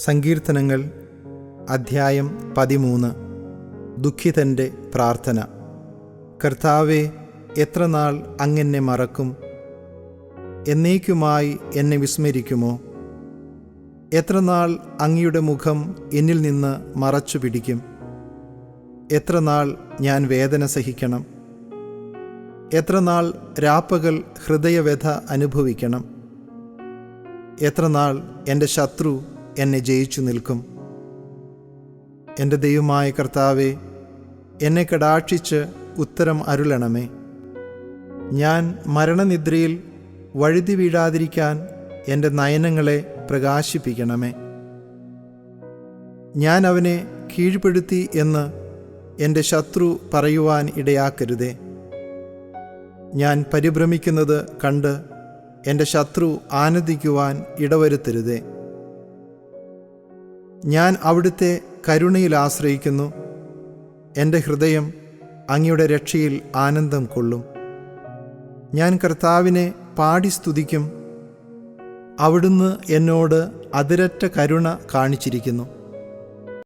സങ്കീർത്തനങ്ങൾ അധ്യായം 13. ദുഃഖിതൻ്റെ പ്രാർത്ഥന. കർത്താവേ, എത്രനാൾ അങ്ങെന്നെ മറക്കും? എന്നേക്കുമായി എന്നെ വിസ്മരിക്കുമോ? എത്രനാൾ അങ്ങയുടെ മുഖം എന്നിൽ നിന്ന് മറച്ചു പിടിക്കും? എത്രനാൾ ഞാൻ വേദന സഹിക്കണം? എത്രനാൾ രാപ്പകൽ ഹൃദയവ്യഥ അനുഭവിക്കണം? എത്രനാൾ എൻ്റെ ശത്രു എന്നെ ജയിച്ചു നിൽക്കും? എൻ്റെ ദൈവമായ കർത്താവേ, എന്നെ കടാക്ഷിച്ച് ഉത്തരം അരുളണമേ. ഞാൻ മരണനിദ്രയിൽ വഴുതി വീഴാതിരിക്കാൻ എൻ്റെ നയനങ്ങളെ പ്രകാശിപ്പിക്കണമേ. ഞാൻ അവനെ കീഴ്പ്പെടുത്തി എന്ന് എൻ്റെ ശത്രു പറയുവാൻ ഇടയാക്കരുതേ. ഞാൻ പരിഭ്രമിക്കുന്നത് കണ്ട് എൻ്റെ ശത്രു ആനന്ദിക്കുവാൻ ഇടവരുത്തരുതേ. ഞാൻ അവിടുത്തെ കരുണയിൽ ആശ്രയിക്കുന്നു. എൻ്റെ ഹൃദയം അങ്ങയുടെ രക്ഷയിൽ ആനന്ദം കൊള്ളും. ഞാൻ കർത്താവിനെ പാടി സ്തുതിക്കും. അവിടുന്ന് എന്നോട് അതിരറ്റ കരുണ കാണിച്ചിരിക്കുന്നു.